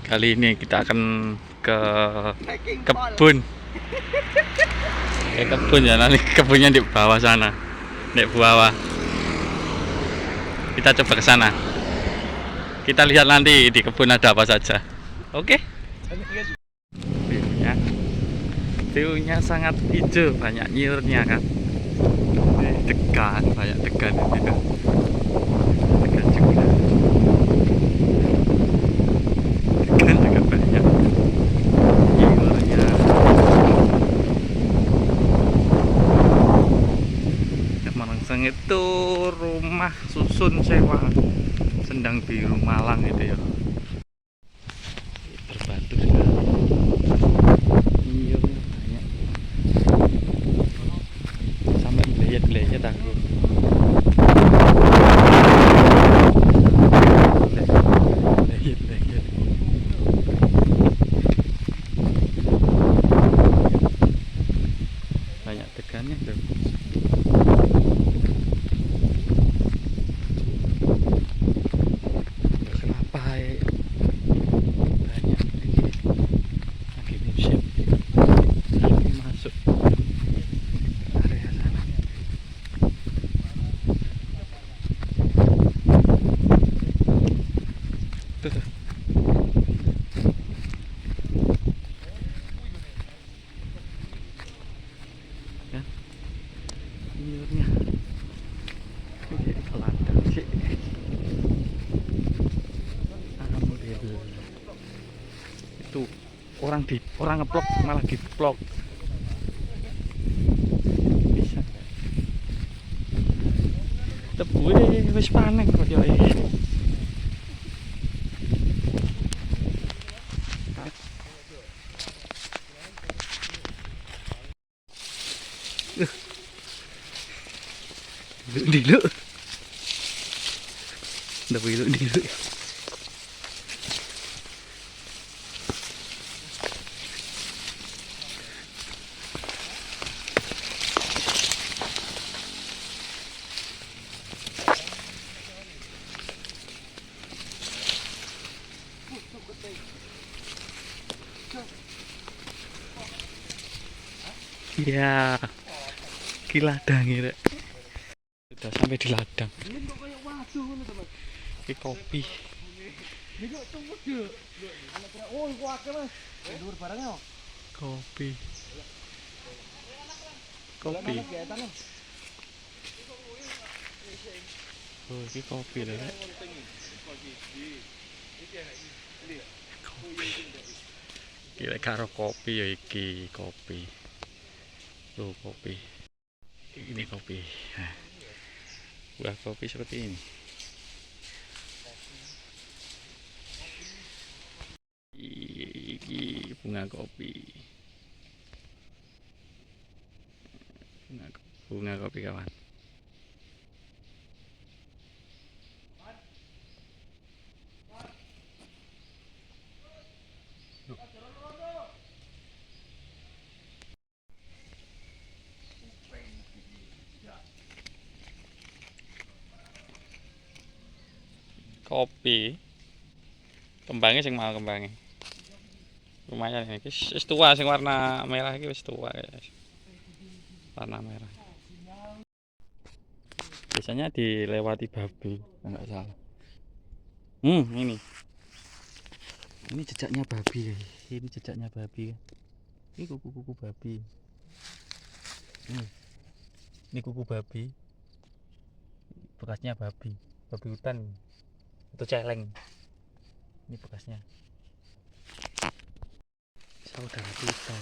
Kali ini kita akan ke kebun. Ke kebun ya, nanti kebunnya di bawah sana. Di bawah. Kita coba ke sana. Kita lihat nanti di kebun ada apa saja. Oke? View-nya. View-nya sangat hijau, banyak nyiurnya kan. Degan, banyak degan di situ. Degan juga. Degan juga banyak. Nyiurnya. Yang Marangseng itu rumah susun sewa Sendang Biru Malang itu ya. Berbatu sekali. Nyiurnya banyak. Sampai belayat-belayat aku. Belayat-belayat. Banyak tegannya tuh. Kenapa ya? Banyak lagi musim. Lagi masuk ke area sana. Tuh, tuh. Kan? Nyiurnya. Ini jadi pelandang sih. Alhamdulillah. Itu orang ngeplok malah diplok. Bisa. Tebu wis panen kok yo. Dulu. Ndak dulu. Iya, di ladang ini. Sudah sampai di ladang. Ini kopi. Kopi. Kopi. Oh, ini kopi lho. Kopi. Kira karo kopi ya iki kopi. Tuh kopi. Ini kopi. Nah, buah kopi seperti ini. Iki bunga kopi. Bunga kopi kawan. Kopi. Kembangnya sing mau kembangnya. Lumayan ini. Wis tua sing warna merah iki wis tua guys. Warna merah. Biasanya dilewati babi, enggak salah. Ini. Ini jejaknya babi. Ini jejaknya babi. Ini kuku-kuku babi. Ini kuku babi. Bekasnya babi. Babi hutan. Itu celeng. Ini bekasnya. Saudara kita.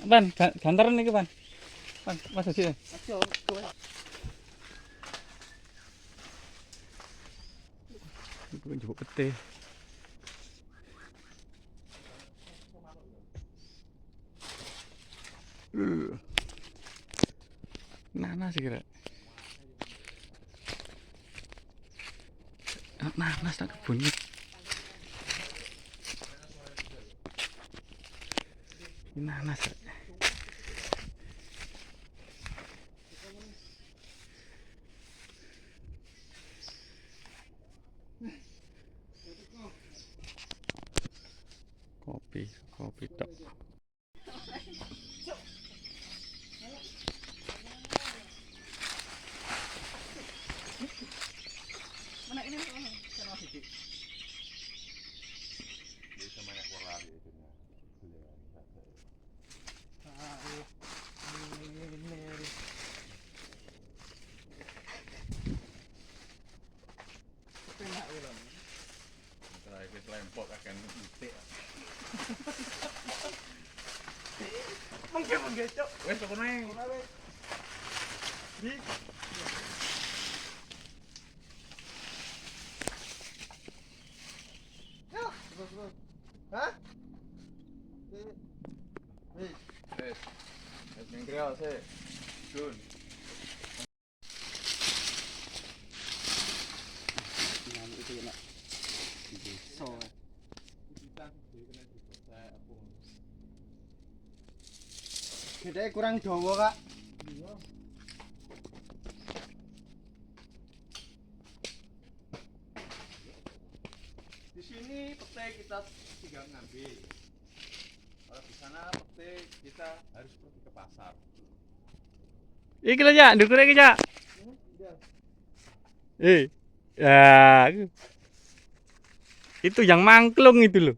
Ban, gantaran nih ban. Ban, masuk sini. Itu juga pete. Nanas sih kira. Nanas tak kebunnya. Nanas. guys, Cok. Wes kok nae. Di. Ya, terus. Hah? Wis. Wes. Wes mengkreol sih. Dun. Itu enak. So. Gede kurang dawa, Kak. Iya. Di sini petai kita tinggal ngambil. Kalau di sana petai kita harus pergi ke pasar. Iki lho, Jak, ndukure iki, Jak. Ya. Itu yang mangklung itu loh.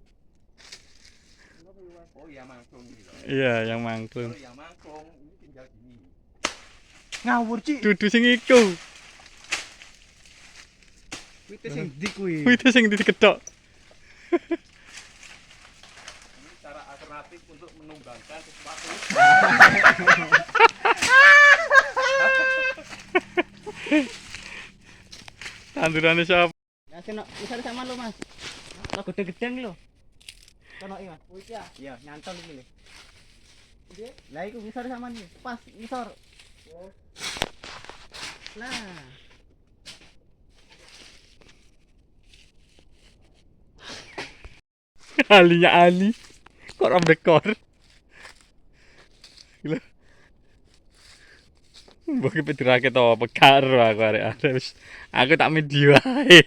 Oh, iya mangklung gitu. Iya, yang mangklung. Kalau yang mangklung ini tinggal gini. Ngawur, Ci. Dudu sing iku. Wite sing ndi kuwi? Itu sing diketok. Ini cara alternatif untuk menumbangkan sesuatu. Tandurane sapa? Ya seno bisa sama lu, Mas. Lo gede-gedeng lho. Kono iki, Mas. Kuwi ya. Iya, nyantol iki lho. Gede? Lah iku bisa sama nih. Pas ngisor. Nah. Alinya Ali. Kok ram dekor. Gila. Mbok iki pedirake to apa karo aku arek wis. Aku tak medio ae.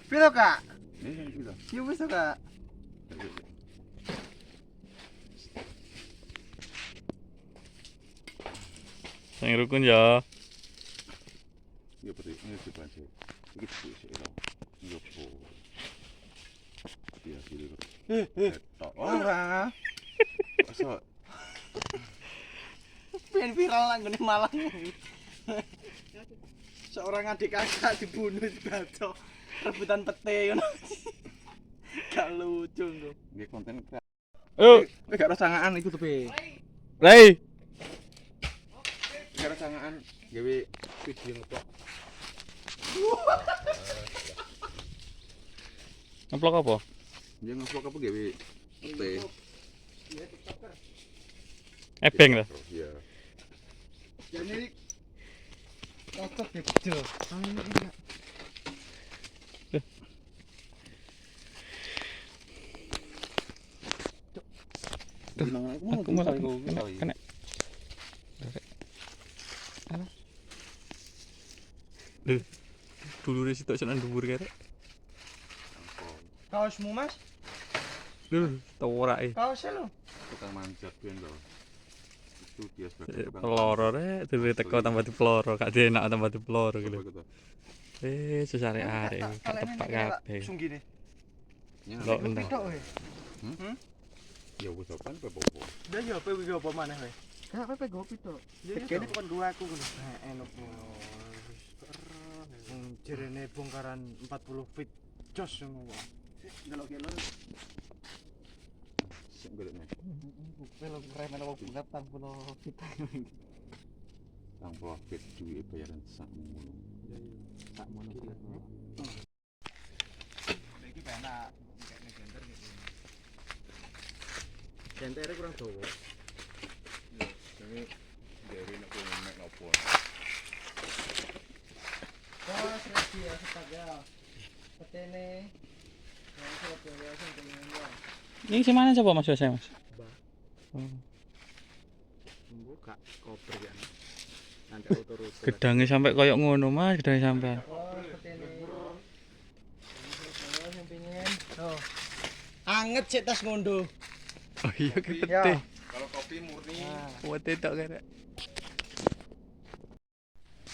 Piro, Kak? Ini gitu. Yo wis, Kak. Sing rukun ya. Ya betul, ini dibantu. Iki sih lho. Yo po. Iya, gitu. Tok ora. Masa Pengen viral nang ngene Malang. Seorang adik kakak dibunuh di Bato. Rebutan pete ngono. Gak lucu kok. nggih konten Oh, kowe gak ora sangaan iku to, Pe. Rai. Gak ora sangaan gawe video ngeplok. Ngeplok apa? Dia ngeplok apa gawe teh. Iya, TikToker. Ebeng lah. Iya. Jadi cocok ya bejo. Enggak. Aku malah kena. Alah. Duh. Dulure sitok senan dhuwur kere. Kaosmu, Mas? Duh, taworake. Kaosnya lho. Tukang manjat ben lho. Itu dia sebagai tukang Peloro rek, dhewe teko tambah dipeloro, gak enak tambah dipeloro gitu. gitu. Sesare arek, gak tepak kabeh. Sunggine. Lho, entah. Pitok we. Ya wis kan apa-apa. Lah yo apa iki apa maneh we? Gak apa-apa go pitok. Tegene kon dua aku ngono. Enak yo. Jerene bongkaran 40 feet jos ngono wae. Delok kelon. Sing golekne. Belok remen apa bunga 40 feet. Kang profit duwe bayaran sakmono. Tak mono iki. Iki penak kene gender gitu. Gentere kurang dawa. Ini gawe nek kowe nek nopo. Bos lagi ya sepaga. Petene. Yang Surabaya sing pengen ya. Ini si mana coba Mas Yose, Mas? Buka koper ya. Nanti auto-auto. Gedange sampai koyok ngono, Mas, gedange sampai. Oh, petene. Yang pengen. Oh. Anget sik tas ngondo. Oh iya Ya. gede. Kalau kopi murni Wete tok kere.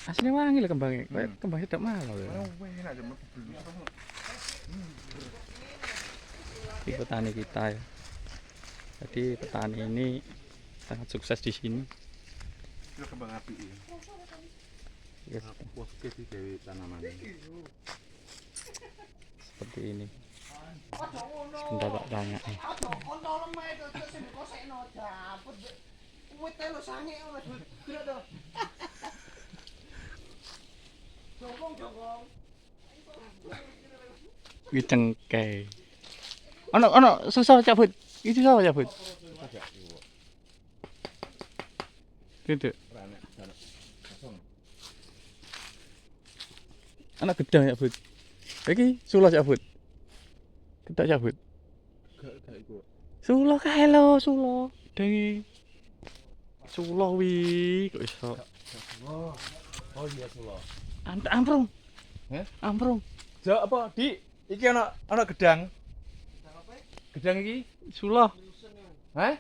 Asline wangi lho kembange. Kayak kembang sedap malah lho. enak aja mlebu. Di petani kita ya. Jadi petani ini sangat sukses di sini. Itu kembang api ya. Guys, Oke di dewi tanaman. seperti ini. Sebentar tak tanya nih. Wih cengkeh. Ono susah cabut. Itu susah cabut. Gitu. Anak gedang cabut. Iki sulah cabut. Kita cabut. Gak iku. Sulah kae lo, sulah. Dengi. Sulah wi, kok iso. Oh iya Solo. Amprung. Heh? Amprung. Ja apa di iki ana gedang. Gedang iki Sulah. hah?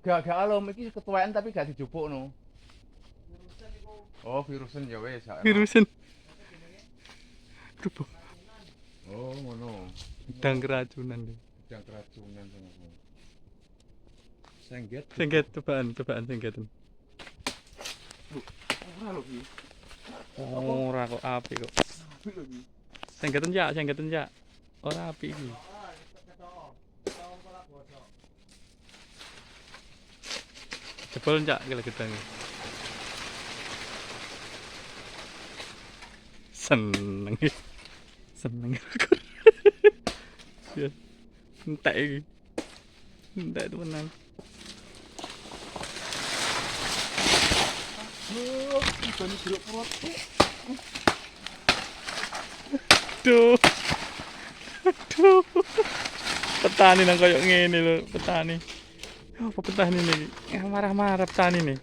Gak alum iki ketuaan tapi gak dijupukno. Oh, virusen ya wis. Virusen. Rupo. Oh, ngono. Gedang keracunan deh. Gedang keracunan ngono. Sengget. Sengket cobaan sengketan. Ora lho iki. Ora kok api kok. Apik lho iki. Sengketan jak. Ora api iki. Jebol jak kira gedang. Seneng. Seneng aku. Ya. Entek iki. Entek temenan. Oh, ibane jeruk perut. Aduh. Petani nang koyo ngene lho, petani. Apa petani nih? Yang marah-marah petani nih.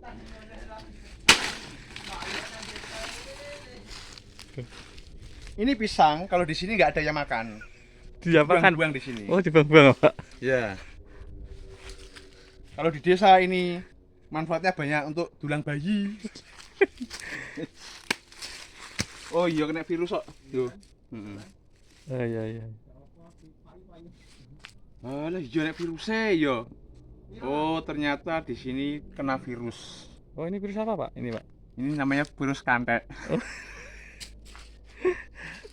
Ini pisang, kalau di sini nggak ada yang makan. Diapakan? Buang di sini. Oh, dibuang-buang, Pak. Ya. Kalau di desa ini manfaatnya banyak untuk tulang bayi. Oh iya kena virus kok. Tuh. Heeh. Iya. Alah, iya kena virusnya ya. Oh, ternyata di sini kena virus. Oh, ini virus apa, Pak? Ini, Pak. Ini namanya virus kantek.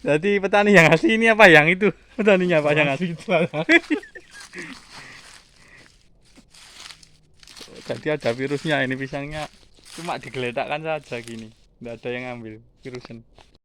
Jadi petani yang ngasih ini apa yang itu? Petaninya Pak yang ngasih. Jadi ada virusnya ini pisangnya. Cuma digeletakkan saja gini. Enggak ada yang ngambil virusen.